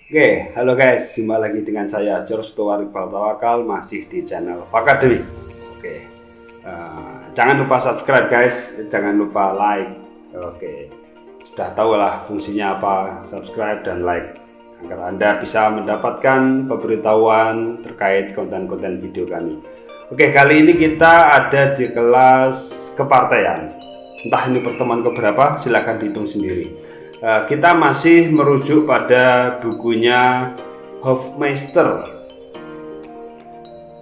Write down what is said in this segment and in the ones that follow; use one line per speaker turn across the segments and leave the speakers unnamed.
Oke, halo guys, jumpa lagi dengan saya George Tuwarik Tawakal, masih di channel Fakademi. Oke, jangan lupa subscribe guys, jangan lupa like. Oke, sudah tahu lah fungsinya apa, subscribe dan like, agar Anda bisa mendapatkan pemberitahuan terkait konten-konten video kami. Oke, kali ini kita ada di kelas kepartaian. Entah ini pertemuan keberapa, silahkan dihitung sendiri. Kita masih merujuk pada bukunya Hofmeister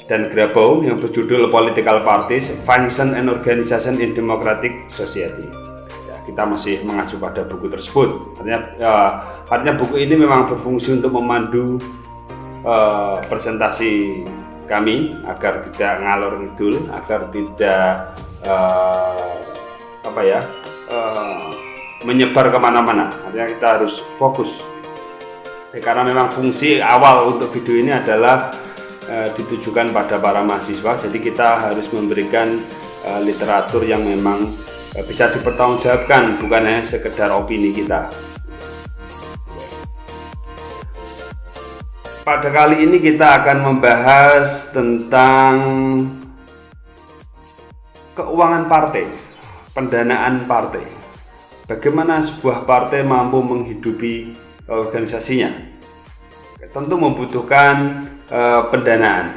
dan Grabow yang berjudul Political Parties, Function and Organization in Democratic Society. Ya, kita masih mengacu pada buku tersebut. Artinya buku ini memang berfungsi untuk memandu presentasi kami agar tidak ngalor ngidul, agar tidak menyebar kemana-mana. Artinya kita harus fokus, karena memang fungsi awal untuk video ini adalah ditujukan pada para mahasiswa. Jadi kita harus memberikan literatur yang memang bisa dipertanggungjawabkan, bukan hanya sekedar opini kita. Pada kali ini kita akan membahas tentang keuangan partai, pendanaan partai. Bagaimana sebuah partai mampu menghidupi organisasinya? Tentu membutuhkan pendanaan.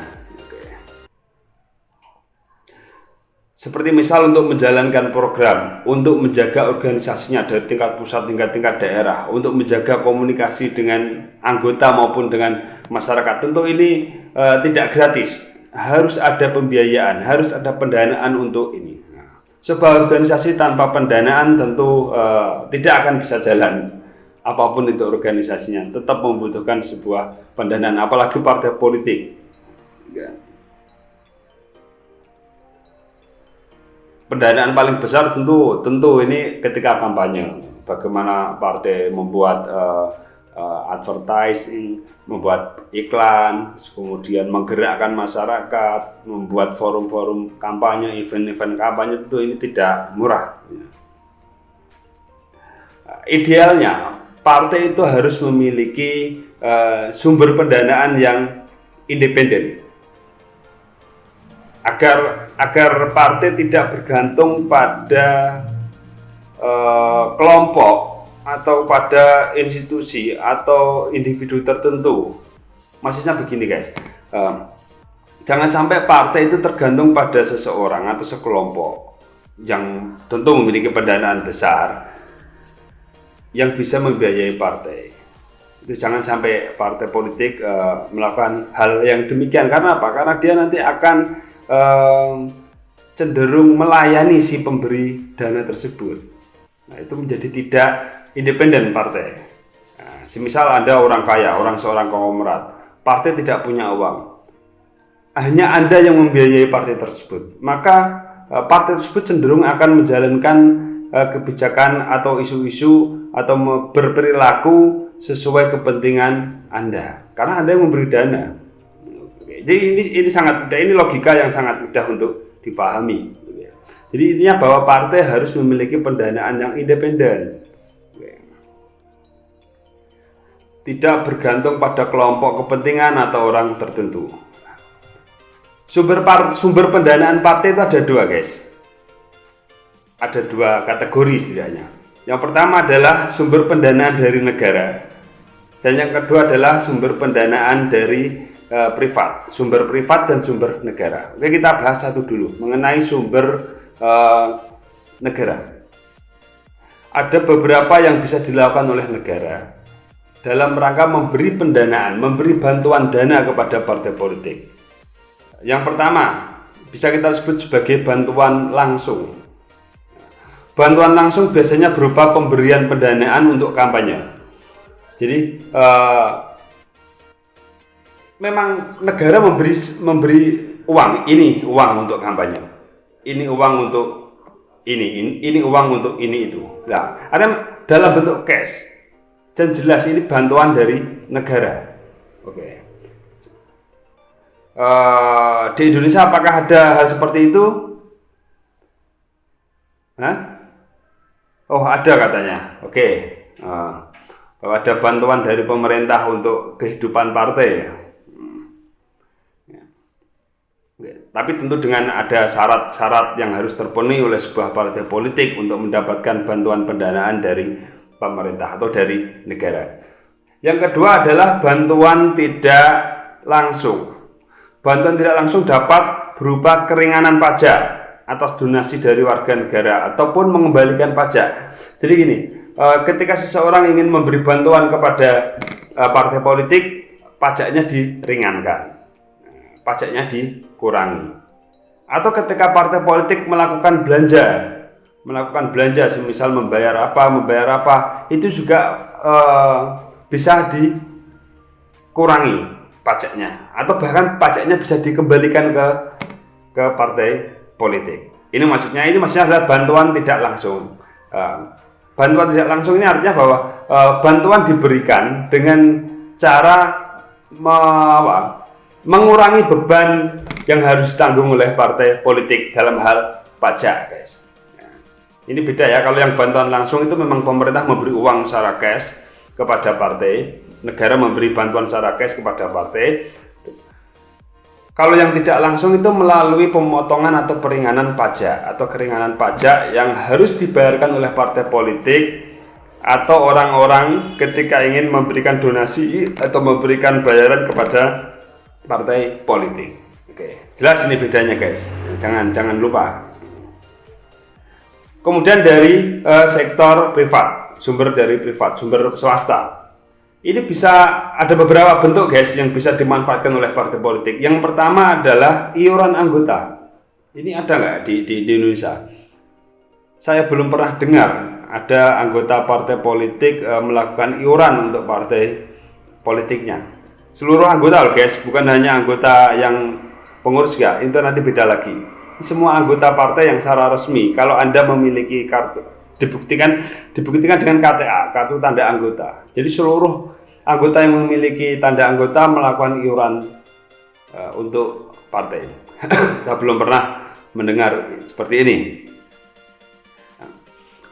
Seperti misal untuk menjalankan program, untuk menjaga organisasinya dari tingkat pusat hingga tingkat daerah, untuk menjaga komunikasi dengan anggota maupun dengan masyarakat. Tentu ini tidak gratis. Harus ada pembiayaan, harus ada pendanaan untuk ini. Sebuah organisasi tanpa pendanaan tentu tidak akan bisa jalan. Apapun itu organisasinya, tetap membutuhkan sebuah pendanaan, apalagi partai politik. Pendanaan paling besar tentu ini ketika kampanye. Bagaimana partai membuat advertising, membuat iklan, kemudian menggerakkan masyarakat, membuat forum-forum kampanye, event-event kampanye, tentu ini tidak murah. Idealnya partai itu harus memiliki sumber pendanaan yang independen, agar partai tidak bergantung pada kelompok atau pada institusi atau individu tertentu. Maksudnya begini guys, jangan sampai partai itu tergantung pada seseorang atau sekelompok yang tentu memiliki pendanaan besar yang bisa membiayai partai. Itu jangan sampai partai politik melakukan hal yang demikian. Karena apa? Karena dia nanti akan cenderung melayani si pemberi dana tersebut. Nah, itu menjadi tidak independen partai. Nah, semisal Anda orang kaya, seorang konglomerat, partai tidak punya uang, hanya Anda yang membiayai partai tersebut, maka partai tersebut cenderung akan menjalankan kebijakan atau isu-isu atau berperilaku sesuai kepentingan Anda, karena Anda yang memberi dana. Jadi ini sangat mudah, ini logika yang sangat mudah untuk dipahami. Jadi intinya bahwa partai harus memiliki pendanaan yang independen, tidak bergantung pada kelompok kepentingan atau orang tertentu. Sumber pendanaan partai itu ada dua guys, ada dua kategori setidaknya. Yang pertama adalah sumber pendanaan dari negara, dan yang kedua adalah sumber pendanaan dari privat, sumber privat dan sumber negara. Oke, kita bahas satu dulu mengenai sumber negara. Ada beberapa yang bisa dilakukan oleh negara dalam rangka memberi pendanaan, memberi bantuan dana kepada partai politik. Yang pertama bisa kita sebut sebagai bantuan langsung. Bantuan langsung biasanya berupa pemberian pendanaan untuk kampanye. Jadi memang negara memberi uang, ini uang untuk kampanye, ini uang untuk ini uang untuk ini itu. Nah, ada dalam bentuk cash dan jelas ini bantuan dari negara. Oke. Di Indonesia apakah ada hal seperti itu? Oh, ada katanya. Oke. bahwa ada bantuan dari pemerintah untuk kehidupan partai ya. Tapi tentu dengan ada syarat-syarat yang harus terpenuhi oleh sebuah partai politik untuk mendapatkan bantuan pendanaan dari pemerintah atau dari negara. Yang kedua adalah bantuan tidak langsung. Bantuan tidak langsung dapat berupa keringanan pajak atas donasi dari warga negara ataupun mengembalikan pajak. Jadi gini, ketika seseorang ingin memberi bantuan kepada partai politik, pajaknya diringankan. Pajaknya dikurangi. Atau ketika partai politik melakukan belanja, semisal membayar apa, itu juga bisa dikurangi pajaknya, atau bahkan pajaknya bisa dikembalikan ke partai politik. Ini maksudnya adalah bantuan tidak langsung. Bantuan tidak langsung ini artinya bahwa bantuan diberikan dengan cara mengurangi beban yang harus ditanggung oleh partai politik dalam hal pajak, guys. Ini beda ya, kalau yang bantuan langsung itu memang pemerintah memberi uang secara cash kepada partai, negara memberi bantuan secara cash kepada partai. Kalau yang tidak langsung itu melalui pemotongan atau keringanan pajak yang harus dibayarkan oleh partai politik atau orang-orang ketika ingin memberikan donasi atau memberikan bayaran kepada partai politik. Oke, jelas ini bedanya, guys. Jangan lupa. Kemudian dari sektor privat, sumber swasta. Ini bisa ada beberapa bentuk, guys, yang bisa dimanfaatkan oleh partai politik. Yang pertama adalah iuran anggota. Ini ada nggak di Indonesia? Saya belum pernah dengar ada anggota partai politik melakukan iuran untuk partai politiknya. Seluruh anggota loh, guys, bukan hanya anggota yang pengurus ya, itu nanti beda lagi. Semua anggota partai yang secara resmi, kalau Anda memiliki kartu, dibuktikan dengan KTA, kartu tanda anggota. Jadi seluruh anggota yang memiliki tanda anggota melakukan iuran untuk partai. Saya belum pernah mendengar seperti ini.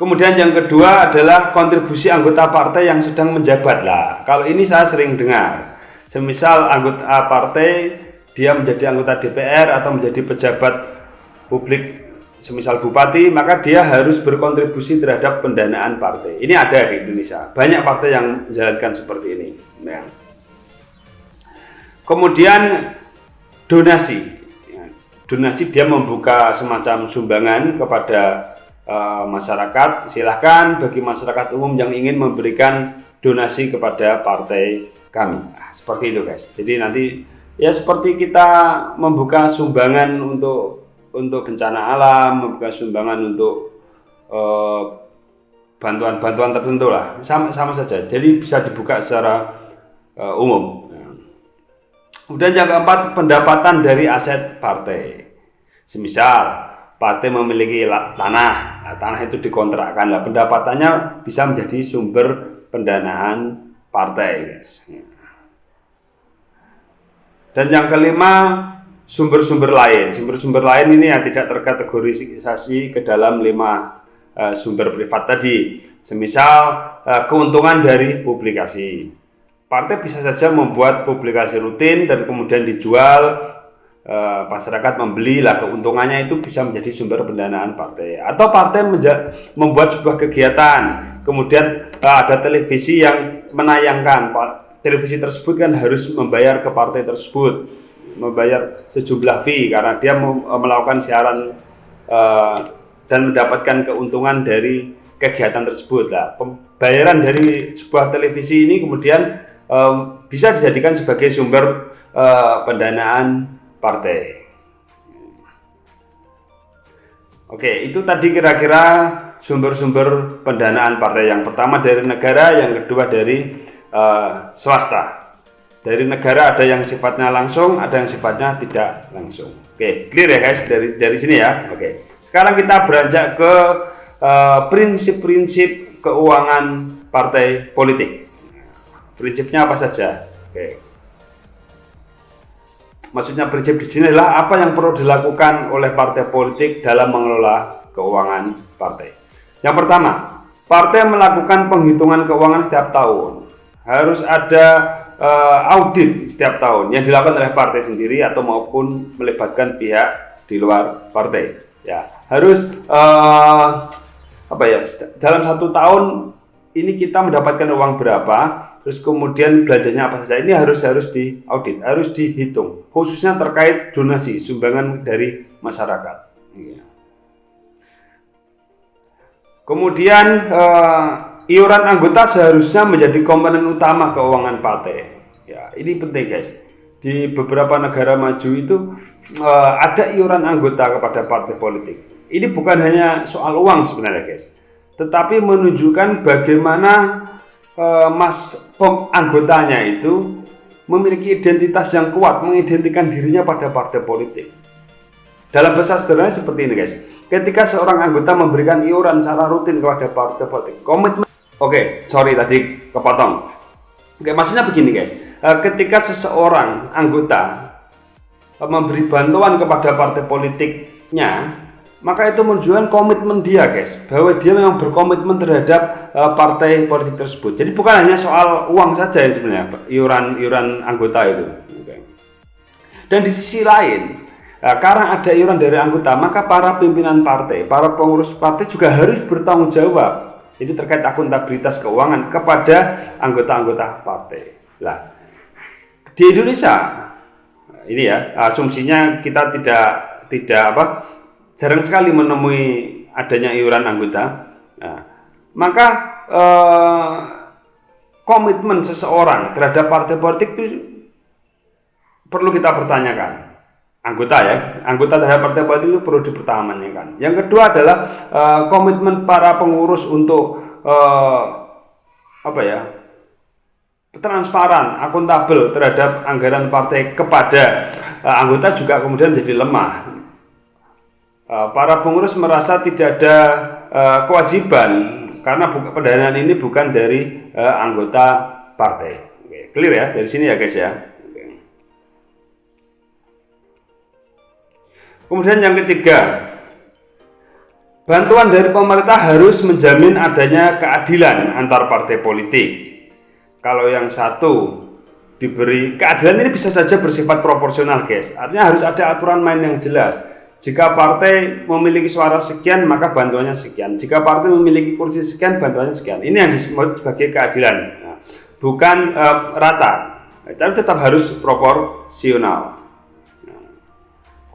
Kemudian yang kedua adalah kontribusi anggota partai yang sedang menjabat lah. Kalau ini saya sering dengar. Semisal anggota partai dia menjadi anggota DPR atau menjadi pejabat publik, semisal bupati, maka dia harus berkontribusi terhadap pendanaan partai. Ini ada di Indonesia. Banyak partai yang menjalankan seperti ini. Ya. Kemudian donasi. Donasi dia membuka semacam sumbangan kepada masyarakat. Silahkan bagi masyarakat umum yang ingin memberikan donasi kepada partai kami. Seperti itu, guys. Jadi nanti ya seperti kita membuka sumbangan untuk bencana alam, membuka sumbangan untuk bantuan-bantuan tertentu lah. Sama saja. Jadi bisa dibuka secara umum. Kemudian yang keempat, pendapatan dari aset partai. Semisal partai memiliki tanah itu dikontrakkan lah, pendapatannya bisa menjadi sumber pendanaan partai, guys. Dan yang kelima, sumber-sumber lain. Sumber-sumber lain ini yang tidak terkategorisasi ke dalam 5 sumber privat tadi. Semisal keuntungan dari publikasi. Partai bisa saja membuat publikasi rutin dan kemudian dijual. Masyarakat membeli lah, keuntungannya itu bisa menjadi sumber pendanaan partai. Atau partai membuat sebuah kegiatan, kemudian ada televisi yang menayangkan. Televisi tersebut kan harus membayar ke partai tersebut, membayar sejumlah fee karena dia melakukan siaran dan mendapatkan keuntungan dari kegiatan tersebut. Lah, pembayaran dari sebuah televisi ini kemudian bisa dijadikan sebagai sumber pendanaan partai. Oke, itu tadi kira-kira sumber-sumber pendanaan partai. Yang pertama dari negara, yang kedua dari swasta. Dari negara ada yang sifatnya langsung, ada yang sifatnya tidak langsung. Oke, clear ya, guys, dari sini ya. Oke. Sekarang kita beranjak ke prinsip-prinsip keuangan partai politik. Prinsipnya apa saja? Oke. Maksudnya prinsip di sini adalah apa yang perlu dilakukan oleh partai politik dalam mengelola keuangan partai. Yang pertama, partai melakukan penghitungan keuangan setiap tahun. Harus ada audit setiap tahun yang dilakukan oleh partai sendiri atau maupun melibatkan pihak di luar partai. Ya, harus dalam 1 tahun ini kita mendapatkan uang berapa, terus kemudian belanjanya apa saja. Ini harus diaudit, harus dihitung, khususnya terkait donasi, sumbangan dari masyarakat. Ya. Kemudian iuran anggota seharusnya menjadi komponen utama keuangan partai. Ya, ini penting guys. Di beberapa negara maju itu ada iuran anggota kepada partai politik. Ini bukan hanya soal uang sebenarnya guys, tetapi menunjukkan bagaimana anggotanya itu memiliki identitas yang kuat, mengidentikan dirinya pada partai politik. Dalam bahasa sederhana seperti ini guys. Ketika seorang anggota memberikan iuran secara rutin kepada partai politik, komitmen. Tadi kepotong. Maksudnya begini guys. Ketika seseorang anggota memberi bantuan kepada partai politiknya, maka itu menunjukkan komitmen dia guys, bahwa dia memang berkomitmen terhadap partai politik tersebut. Jadi bukan hanya soal uang saja yang sebenarnya iuran anggota itu. Dan di sisi lain, karena ada iuran dari anggota, maka para pimpinan partai, para pengurus partai juga harus bertanggung jawab. Ini terkait akuntabilitas keuangan kepada anggota-anggota partai. Nah, di Indonesia ini ya, asumsinya kita jarang sekali menemui adanya iuran anggota. Nah, maka komitmen seseorang terhadap partai politik itu perlu kita pertanyakan. Anggota terhadap partai politik itu perlu dipertanyakan. Yang kedua adalah komitmen para pengurus untuk transparan, akuntabel terhadap anggaran partai kepada anggota juga kemudian menjadi lemah. Para pengurus merasa tidak ada kewajiban karena pendanaan ini bukan dari anggota partai. Oke, clear ya dari sini ya guys ya. Kemudian yang ketiga, bantuan dari pemerintah harus menjamin adanya keadilan antar partai politik. Kalau yang satu diberi keadilan, ini bisa saja bersifat proporsional guys. Artinya harus ada aturan main yang jelas. Jika partai memiliki suara sekian, maka bantuannya sekian. Jika partai memiliki kursi sekian, bantuannya sekian. Ini yang disebut sebagai keadilan. Nah, bukan rata, tapi tetap harus proporsional.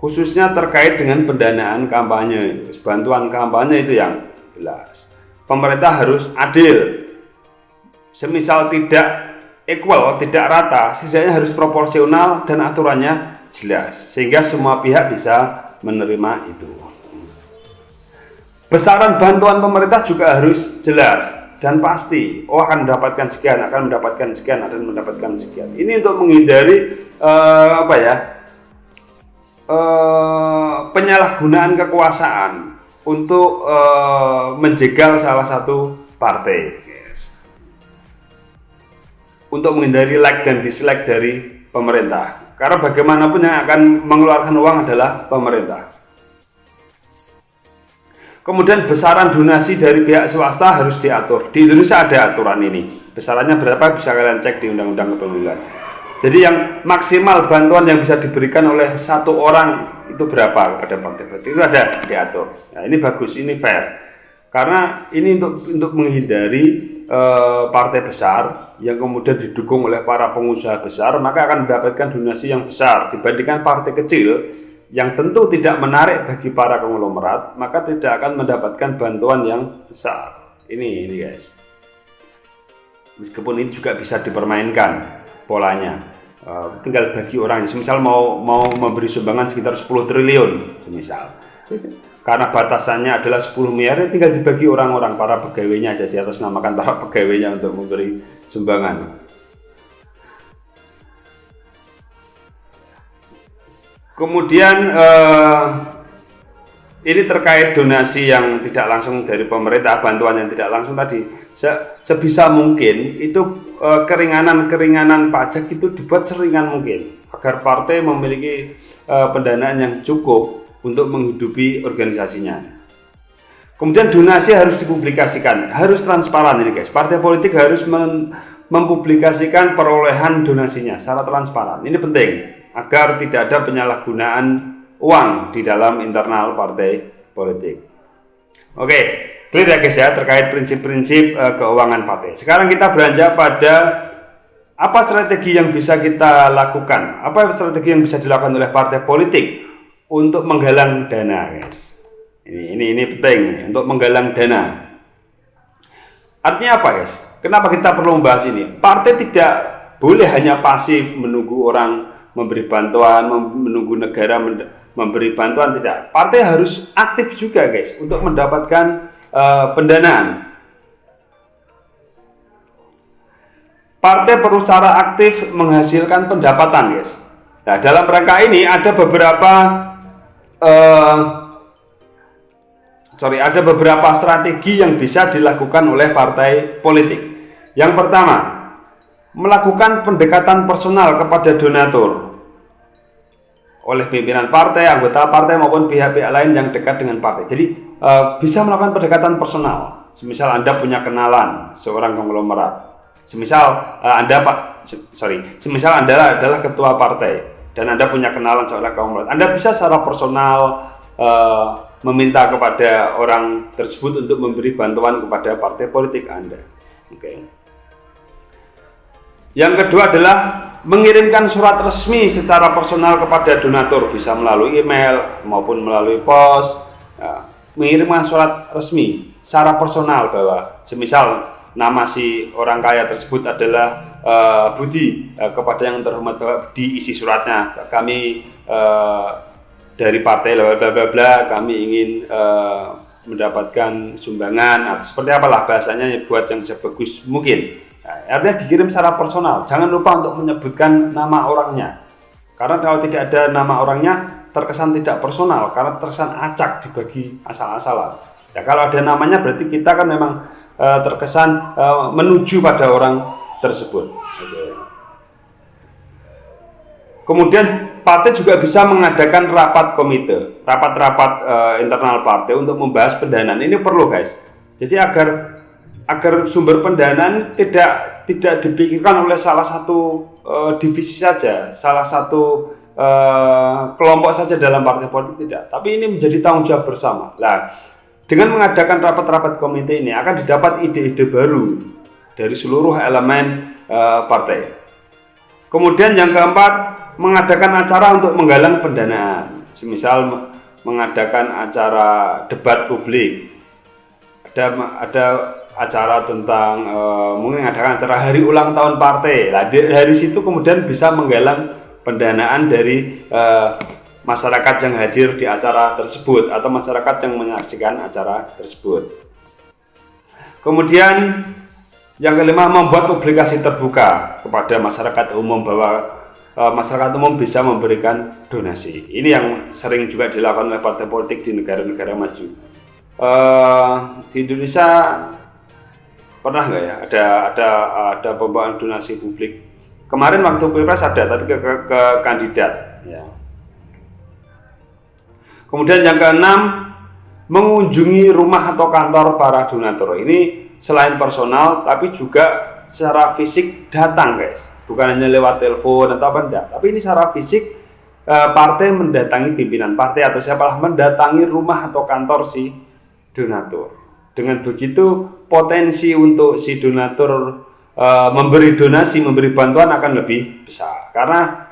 Khususnya terkait dengan pendanaan kampanye, bantuan kampanye itu yang jelas. Pemerintah harus adil. Semisal tidak equal, tidak rata, setidaknya harus proporsional dan aturannya jelas, sehingga semua pihak bisa menerima itu. Besaran bantuan pemerintah juga harus jelas dan pasti. Akan mendapatkan sekian, akan mendapatkan sekian, akan mendapatkan sekian. Ini untuk menghindari penyalahgunaan kekuasaan untuk menjegal salah satu partai, untuk menghindari like dan dislike dari pemerintah, karena bagaimanapun yang akan mengeluarkan uang adalah pemerintah. Kemudian besaran donasi dari pihak swasta harus diatur. Di Indonesia ada aturan ini, besarannya berapa bisa kalian cek di Undang-Undang Kepemiluan. Jadi yang maksimal bantuan yang bisa diberikan oleh satu orang itu berapa kepada partai politik, itu ada diatur. Nah, ini bagus, ini fair. Karena ini untuk menghindari partai besar yang kemudian didukung oleh para pengusaha besar, maka akan mendapatkan donasi yang besar dibandingkan partai kecil yang tentu tidak menarik bagi para konglomerat, maka tidak akan mendapatkan bantuan yang besar. Ini guys. Meskipun ini juga bisa dipermainkan polanya. Tinggal bagi orang, misal mau memberi sumbangan sekitar 10 triliun misal, karena batasannya adalah 10 miliar, tinggal dibagi orang-orang, para pegawainya aja, di atas namakan para pegawainya untuk memberi sumbangan. Kemudian ini terkait donasi yang tidak langsung dari pemerintah, bantuan yang tidak langsung tadi, sebisa mungkin itu keringanan pajak itu dibuat seringan mungkin agar partai memiliki pendanaan yang cukup untuk menghidupi organisasinya. Kemudian donasi harus dipublikasikan, harus transparan ini guys. Partai politik harus mempublikasikan perolehan donasinya secara transparan. Ini penting agar tidak ada penyalahgunaan uang di dalam internal partai politik. Oke, clear ya guys ya terkait prinsip-prinsip keuangan partai. Sekarang kita beranjak pada apa strategi yang bisa kita lakukan? Apa strategi yang bisa dilakukan oleh partai politik untuk menggalang dana, guys? Ini penting untuk menggalang dana. Artinya apa, guys? Kenapa kita perlu membahas ini? Partai tidak boleh hanya pasif menunggu orang memberi bantuan, menunggu negara memberi bantuan, tidak. Partai harus aktif juga, guys, untuk mendapatkan pendanaan. Partai perlu secara aktif menghasilkan pendapatan, guys. Nah, dalam rangka ini ada beberapa strategi yang bisa dilakukan oleh partai politik. Yang pertama, melakukan pendekatan personal kepada donatur oleh pimpinan partai, anggota partai maupun pihak-pihak lain yang dekat dengan partai. Jadi bisa melakukan pendekatan personal. Semisal Anda punya kenalan seorang konglomerat. Semisal Anda adalah ketua partai dan Anda punya kenalan seorang konglomerat. Anda bisa secara personal meminta kepada orang tersebut untuk memberi bantuan kepada partai politik Anda. Oke. Yang kedua adalah mengirimkan surat resmi secara personal kepada donatur, bisa melalui email maupun melalui pos. Mengirimkan surat resmi secara personal bahwa semisal nama si orang kaya tersebut adalah Budi, kepada yang terhormat Bapak Budi, isi suratnya, kami dari partai bla bla bla, kami ingin mendapatkan sumbangan atau seperti apalah bahasanya, buat yang sebagus mungkin. Nah, artinya dikirim secara personal. Jangan lupa untuk menyebutkan nama orangnya, karena kalau tidak ada nama orangnya terkesan tidak personal, karena terkesan acak, dibagi asal-asalan. Ya, kalau ada namanya berarti kita kan memang terkesan menuju pada orang tersebut. Kemudian partai juga bisa mengadakan rapat komite, rapat-rapat internal partai untuk membahas pendanaan. Ini perlu, guys. Jadi agar sumber pendanaan tidak dipikirkan oleh salah satu divisi saja, salah satu kelompok saja dalam partai politik, tidak. Tapi ini menjadi tanggung jawab bersama. Nah, dengan mengadakan rapat-rapat komite ini akan didapat ide-ide baru dari seluruh elemen partai. Kemudian yang keempat, mengadakan acara untuk menggalang pendanaan. Semisal mengadakan acara debat publik. Ada acara tentang mengadakan acara hari ulang tahun partai. Nah, dari situ kemudian bisa menggalang pendanaan dari masyarakat yang hadir di acara tersebut atau masyarakat yang menyaksikan acara tersebut. Kemudian yang kelima, membuat publikasi terbuka kepada masyarakat umum bahwa masyarakat umum bisa memberikan donasi. Ini yang sering juga dilakukan oleh partai politik di negara-negara maju. Di Indonesia pernah nggak ya ada pembawaan donasi publik? Kemarin waktu Pilpres ada, tapi ke kandidat. Ya. Kemudian yang keenam, mengunjungi rumah atau kantor para donatur. Ini selain personal, tapi juga secara fisik datang, guys. Bukan hanya lewat telepon atau apa, enggak. Tapi ini secara fisik, partai mendatangi pimpinan partai atau siapalah mendatangi rumah atau kantor si donatur. Dengan begitu, potensi untuk si donatur memberi donasi, memberi bantuan akan lebih besar. Karena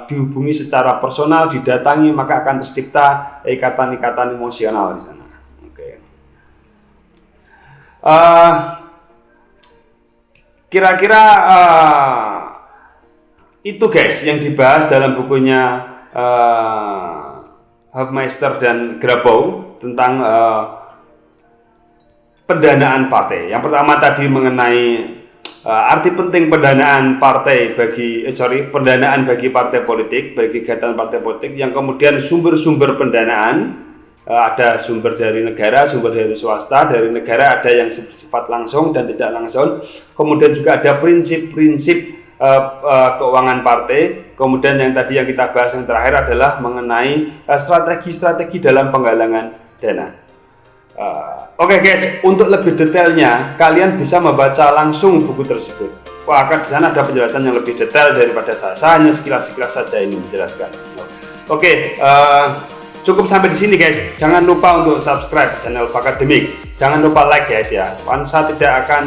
dihubungi secara personal, didatangi, maka akan tercipta ikatan-ikatan emosional di sana. Oke. Kira-kira itu, guys, yang dibahas dalam bukunya Hofmeister dan Grabau tentang pendanaan partai. Yang pertama tadi mengenai arti penting pendanaan pendanaan bagi partai politik, bagi kegiatan partai politik. Yang kemudian sumber-sumber pendanaan, ada sumber dari negara, sumber dari swasta. Dari negara ada yang bersifat langsung dan tidak langsung. Kemudian juga ada prinsip-prinsip keuangan partai. Kemudian yang tadi yang kita bahas yang terakhir adalah mengenai strategi-strategi dalam penggalangan dana. Oke guys, untuk lebih detailnya kalian bisa membaca langsung buku tersebut. Wah, akan di sana ada penjelasan yang lebih detail daripada saya. Saya hanya sekilas-sekilas saja ini menjelaskan. Oke, cukup sampai di sini guys. Jangan lupa untuk subscribe channel Fakademik. Jangan lupa like guys ya. Saya tidak akan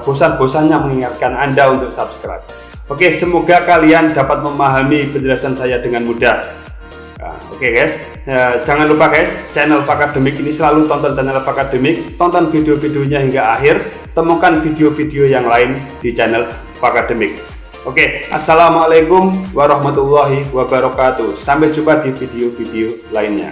bosan-bosannya mengingatkan Anda untuk subscribe. Oke, semoga kalian dapat memahami penjelasan saya dengan mudah. Oke guys, jangan lupa guys, channel Fakademik ini selalu tonton channel Fakademik, tonton video-videonya hingga akhir, temukan video-video yang lain di channel Fakademik. Oke, assalamualaikum warahmatullahi wabarakatuh. Sampai jumpa di video-video lainnya.